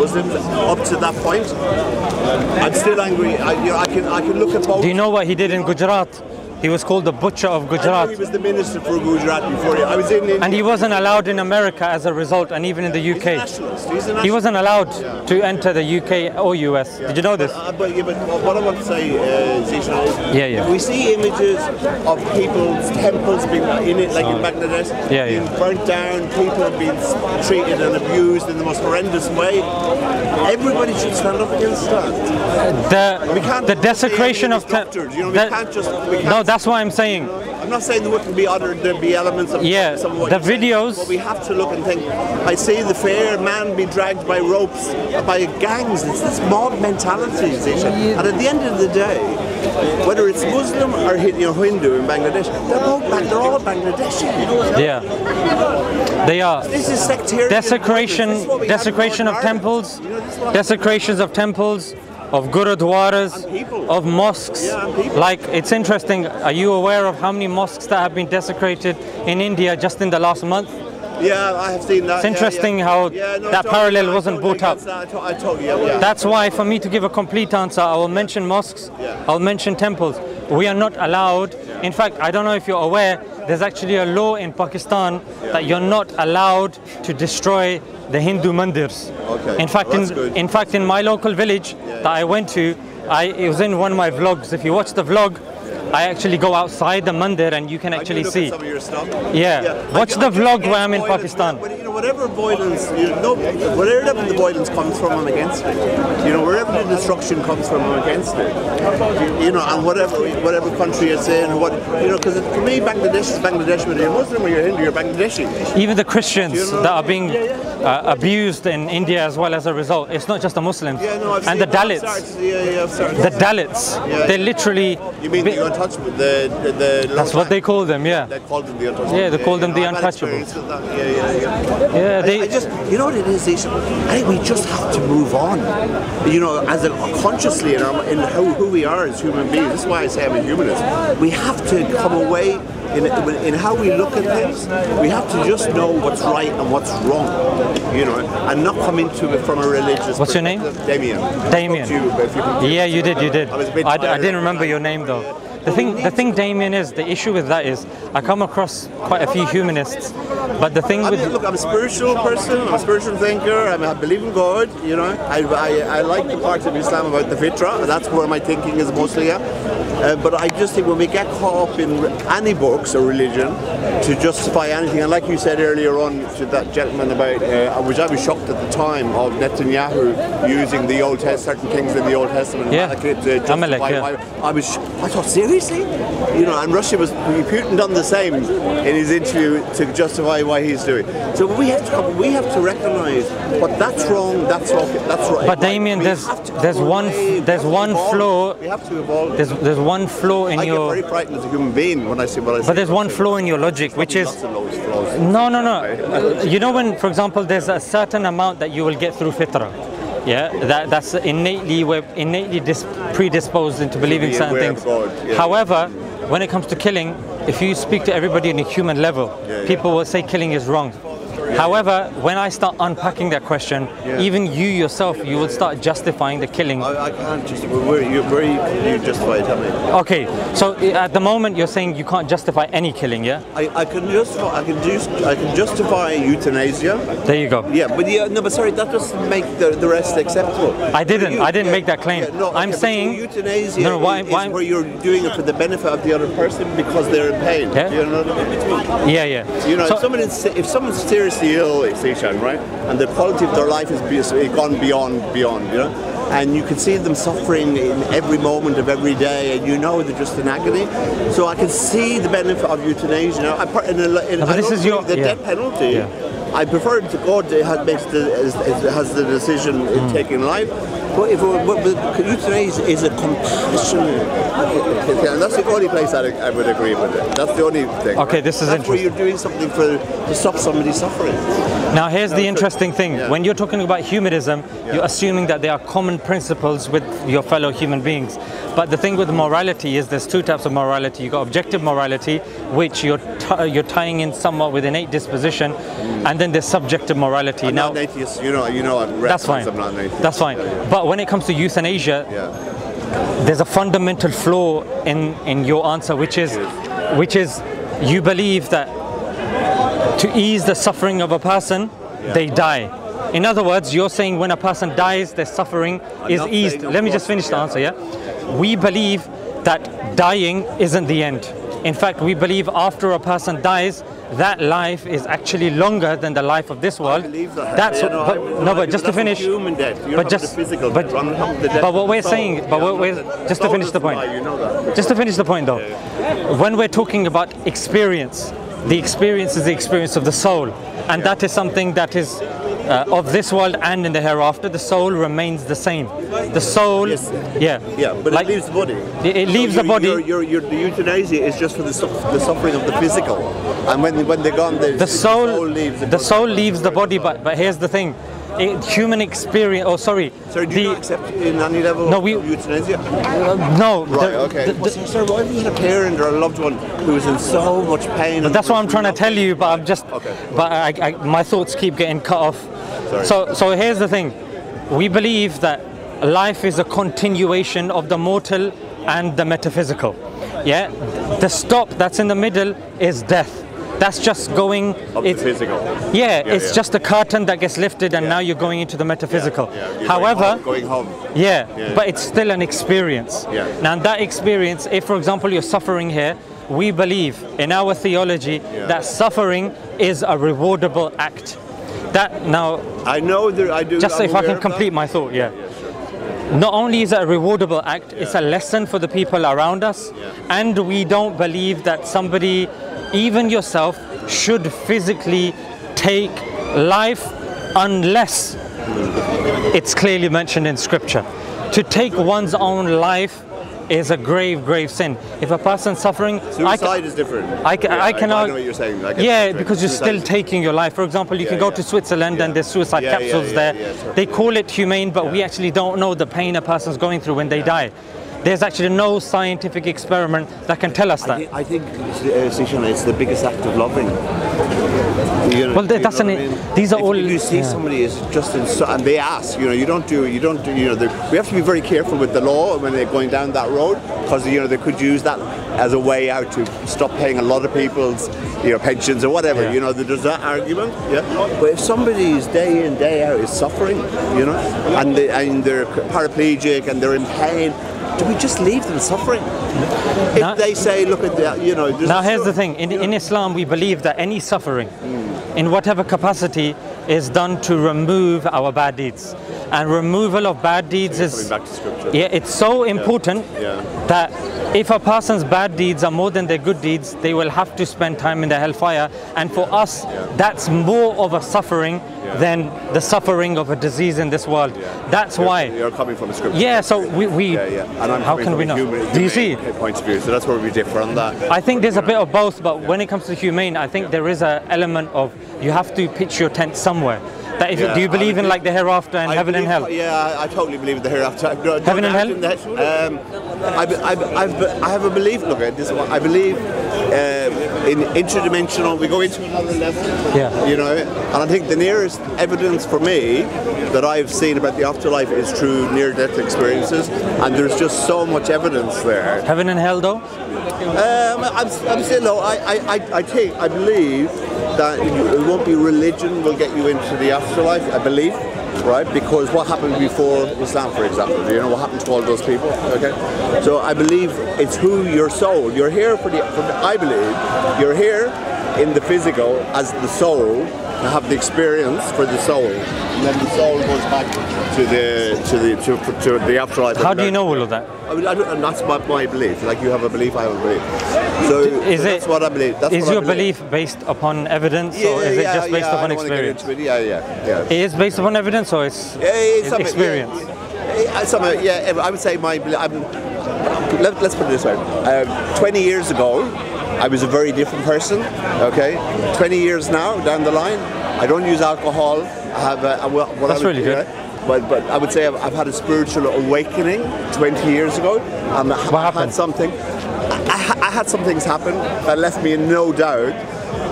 Muslims up to that point. I'm still angry. I can look at both. Do you know what he did in Gujarat? He was called the Butcher of Gujarat. I know he was the minister for Gujarat before. I was in India. And he wasn't allowed in America as a result, and even in the UK. He's a nationalist. He wasn't allowed to enter the UK or US. Did you know this? But what I want to say, Zishan, is if we see images of people's temples being in it, like in Bangladesh, being burnt down, people being treated and abused in the most horrendous way. Everybody should stand up against that. The desecration of temples. No, that's what I'm saying. I'm not saying there wouldn't be there'd be elements of some of what the videos. But we have to look and think. I see the fair man be dragged by ropes by gangs. It's this mob mentality, and at the end of the day, whether it's Muslim or Hindu in Bangladesh, they're all Bangladeshi. Yeah, they are. This is sectarian. Desecration of temples, desecrations of temples, of gurudwaras, of mosques. Like, it's interesting, are you aware of how many mosques that have been desecrated in India just in the last month? Yeah, I have seen that. It's interesting how that parallel wasn't brought up. That's why, for me to give a complete answer, I will mention mosques, I'll mention temples. We are not allowed, in fact, I don't know if you're aware, there's actually a law in Pakistan that you're not allowed to destroy the Hindu mandirs. In fact, in my local village that I went to, it was in one of my vlogs. If you watch the vlog, I actually go outside the mandir and you can actually see. Some of your stuff. Watch the vlog where I'm in Pakistan. Whatever violence, wherever the violence comes from, I'm against it. Wherever the destruction comes from, I'm against it. And whatever country it's in, because for me, Bangladesh is Bangladesh. Whether you're Muslim or you're Hindu, you're Bangladeshi. Even the Christians that are being abused in India as well as a result. It's not just the Muslims. And the Dalits. The Dalits. They're literally. You mean the untouchable? That's what they call them. They call them the untouchables. Yeah, they call them the untouchables. I just, you know what it is? I think we just have to move on. As consciously in who we are as human beings. That's why I say I'm a humanist. We have to come away in how we look at things. We have to just know what's right and what's wrong, and not come into it from a religious. What's your name? Damien. Damien. Yeah, you did. I didn't remember your name though. The thing, Damien, is the issue with that is I come across quite a few humanists, but the thing look, I'm a spiritual person, I'm a spiritual thinker, I believe in God, I like the parts of Islam about the fitra, that's where my thinking is mostly at. But I just think when we get caught up in any books or religion to justify anything, and like you said earlier on to that gentleman about, which I was shocked at the time of Netanyahu using the certain things in the Old Testament, to justify I thought, seriously? And Putin done the same in his interview to justify why he's doing. So we have to recognise, but that's wrong, that's right. But Damien, there's one flaw. We have to evolve. There's one flaw in your. I get very frightened as a human being when I see what I see. But there's one flaw in your logic, which is. No. When, for example, there's a certain amount that you will get through fitrah. That's innately predisposed into believing certain things. However, when it comes to killing, if you speak to everybody on a human level, people will say killing is wrong. However, when I start unpacking that question, even you yourself, you will start justifying the killing. I can't justify. You justify it, tell me. Okay, so at the moment you're saying you can't justify any killing, yeah? I can justify euthanasia. There you go. Yeah, but sorry, that doesn't make the rest acceptable. I didn't make that claim. I'm saying euthanasia is where you're doing it for the benefit of the other person because they're in pain. If someone's seriously ill, right, and the quality of their life has gone beyond, and you can see them suffering in every moment of every day, and they're just in agony. So I can see the benefit of euthanasia. The death penalty. I prefer to God has the decision in taking life. But euthanasia is a compassionate, and that's the only place I would agree with it. That's the only thing. Okay, this is interesting. Where you're doing something to stop somebody suffering. Now here's the interesting thing. When you're talking about humanism, you're assuming that there are common principles with your fellow human beings. But the thing with morality is there's two types of morality. You've got objective morality, which you're tying in somewhat with innate disposition, and then there's subjective morality. I'm not an atheist, you know, that's fine. I'm not an atheist. That's fine. But when it comes to euthanasia, there's a fundamental flaw in your answer, which is you believe that to ease the suffering of a person, they die. In other words, you're saying when a person dies, their suffering is eased. Let me just finish the answer, We believe that dying isn't the end. In fact, we believe after a person dies, that life is actually longer than the life of this world. I believe that. That's but just to finish. Human death. But just physical. But what we're saying, just to finish the point. Just to finish the point, though, when we're talking about experience, the experience is the experience of the soul, and that is something that is of this world and in the hereafter. The soul remains the same. The soul, but it leaves the body. It leaves the body. The euthanasia is just for the suffering of the physical, and when they're gone, the soul leaves. The soul leaves the body, but here's the thing. Human experience. Oh, sorry. Sir, do you not accept in any level of euthanasia? No. Right. Okay. Sir, what if you had a parent or a loved one who is in so much pain? But that's what I'm trying to tell you. But I'm just. Okay. But my thoughts keep getting cut off. Sorry. So here's the thing. We believe that life is a continuation of the mortal and the metaphysical. Yeah. The stop that's in the middle is death. That's just going. It's physical. It's just a curtain that gets lifted, and now you're going into the metaphysical. However, going home. But it's still an experience. Now, that experience, if for example you're suffering here, we believe in our theology that suffering is a rewardable act. That now. I know that I do. Just if I can complete my thought, Not only is it a rewardable act, it's a lesson for the people around us, and we don't believe that somebody, even yourself, should physically take life unless it's clearly mentioned in scripture. To take one's own life is a grave, grave sin. If a person's suffering, suicide is different. I know what you're saying. Because you're still taking your life. For example, you can go to Switzerland and there's suicide capsules there. They call it humane, but we actually don't know the pain a person's going through when they die. There's actually no scientific experiment that can tell us that. I think it's the biggest act of loving. These are all. If you see somebody is just and they ask, we have to be very careful with the law when they're going down that road, because they could use that as a way out to stop paying a lot of people's pensions or whatever. There's that argument. But if somebody is day in day out is suffering, and they're paraplegic and they're in pain, do we just leave them suffering? If they say, look at that, Now here's the thing. In Islam, we believe that any suffering, in whatever capacity, is done to remove our bad deeds. And removal of bad deeds is... Coming back to scripture. It's so important that if a person's bad deeds are more than their good deeds, they will have to spend time in the hellfire. And for us, that's more of a suffering than the suffering of a disease in this world. That's why. You're coming from a scripture. So we And I'm how can we know? Do you see? Point of view. So that's where we differ on that. I think there's a bit of both, but when it comes to humane, I think there is an element of you have to pitch your tent somewhere. That do you believe in like the hereafter and heaven and hell? Yeah, I totally believe in the hereafter. Heaven and hell? I have a belief. Look at this one. I believe in interdimensional. We go into another level. And I think the nearest evidence for me that I've seen about the afterlife is through near-death experiences, and there's just so much evidence there. Heaven and hell, though. I'm still no. I believe that it won't be religion will get you into the afterlife. I believe, right? Because what happened before Islam, for example, what happened to all those people? Okay, so I believe it's who your soul. You're here I believe you're here in the physical as the soul to have the experience for the soul, and then the soul goes back to the afterlife. How do you know all of that? And that's my belief. Like you have a belief, I have a belief. So that's what I believe. Is your belief based upon evidence, or is it just based upon experience? It is based upon evidence, or it's experience? I would say my belief. Let's put it this way. 20 years ago, I was a very different person. Okay, 20 years now down the line, I don't use alcohol. I have That's really good. But I would say I've had a spiritual awakening 20 years ago. What happened? I had some things happen that left me in no doubt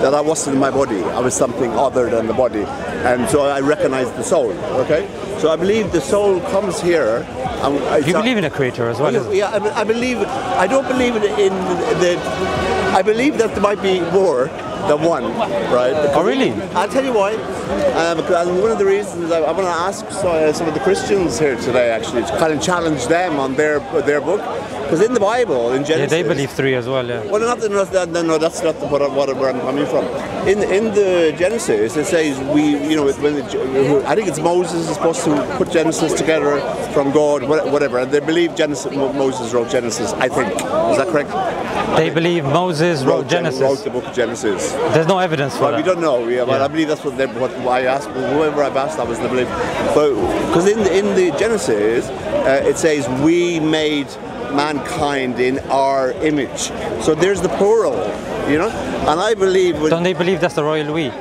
that I wasn't in my body. I was something other than the body. And so I recognized the soul, okay? So I believe the soul comes here. You believe in a creator as well? Yeah, I believe, I don't believe in the, I believe that there might be more than one, right? Oh, really? I'll tell you why. Because one of the reasons I want to ask some of the Christians here today, actually, to kind of challenge them on their book. Because in the Bible, in Genesis... Yeah, they believe 3 as well, yeah. Well, no, that's not where I'm coming from. In the Genesis, it says I think it's Moses is supposed to put Genesis together from God, whatever, and they believe Moses wrote Genesis, I think. Is that correct? They believe Moses wrote Genesis. Wrote the book of Genesis. There's no evidence for that. We don't know, but I believe that's what I asked, whoever I've asked, that was the belief. Because in the Genesis, it says, we made mankind in our image. So there's the plural, and I believe... Don't they believe that's the royal we?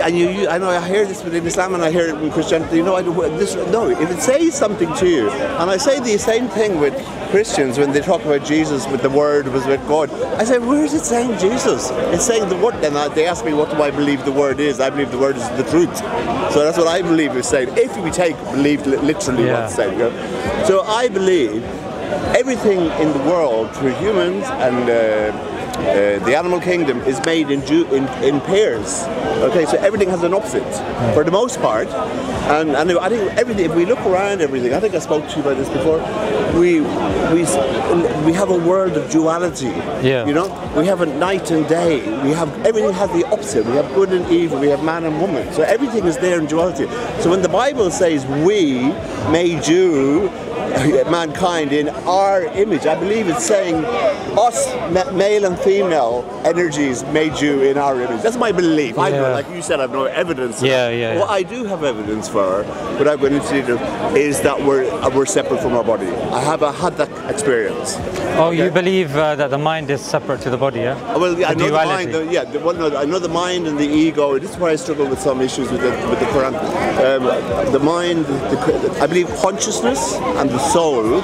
I know I hear this within Islam and I hear it in Christianity. If it says something to you, and I say the same thing with Christians when they talk about Jesus, with the Word was with God. I say, where is it saying Jesus? It's saying the Word. And they ask me, what do I believe the Word is? I believe the Word is the truth. So that's what I believe it's saying. If we believe literally what it's saying. So I believe everything in the world, through humans and the animal kingdom, is made in pairs. Okay, so everything has an opposite for the most part, and I think everything. If we look around everything, I think I spoke to you about this before. We have a world of duality. Yeah. We have a night and day. Everything has the opposite. We have good and evil. We have man and woman. So everything is there in duality. So when the Bible says we made you, mankind, in our image, I believe it's saying us, male and female energies, made you in our image. That's my belief. I know, like you said, I have no evidence. What I do have evidence for, without going into detail, is that we're separate from our body. I have had that experience. Oh, okay. You believe that the mind is separate to the body, yeah? Well, I know duality. The mind. I know the mind and the ego. This is why I struggle with some issues with the Quran. The mind, I believe consciousness and the soul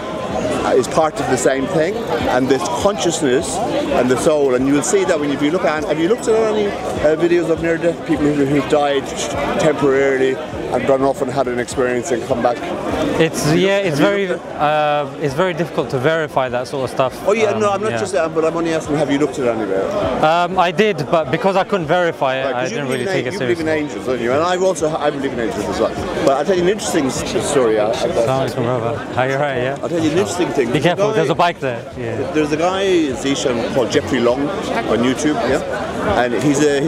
is part of the same thing, and this consciousness and the soul, and you will see that if you look at, have you looked at any videos of near-death people who've died temporarily and gone off and had an experience and come back? It's very difficult to verify that sort of stuff. Oh yeah, no, I'm not just that, but I'm only asking, have you looked at it anywhere? I did, but because I couldn't verify it, I didn't really take it seriously. You believe in angels, don't you? And I believe in angels as well. But I'll tell you an interesting story. You're right, yeah. I'll tell you an interesting thing. Be careful, there's a bike there. Yeah. There's a guy, Zishan, called Jeffrey Long on YouTube, and he's a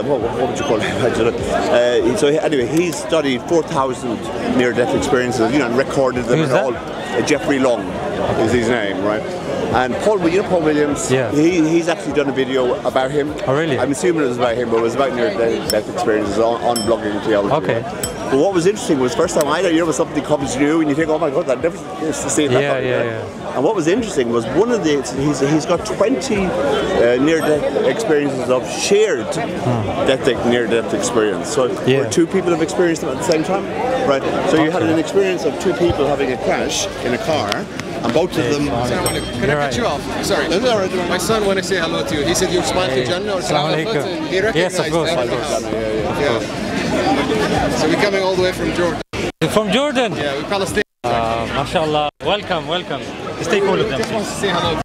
what would you call him? I don't know. So anyway, he's studied 4,000 near-death experiences, and recorded them. Who's that? Jeffrey Long is his name, right? And Paul Williams, he's actually done a video about him. Oh, really? I'm assuming it was about him, but it was about near-death experiences on blogging theology. Okay. Right? But what was interesting was, first time when something comes to you and you think, oh my God, that never used to see that. And what was interesting was he's got 20 near-death experiences of shared near-death experience. So where two people have experienced them at the same time, right? So you had an experience of two people having a crash in a car, and both of them... Can I cut you off? Sorry. That's all right. My son wanted to say hello to you. He said you're SMILE2JANNAH or SMILE2JANNAH. He recognized yes, of course. Yeah. So we're coming all the way from Jordan. From Jordan? Yeah, we're Palestinian. MashaAllah. Welcome. Just take all of them. Just wants to say hello.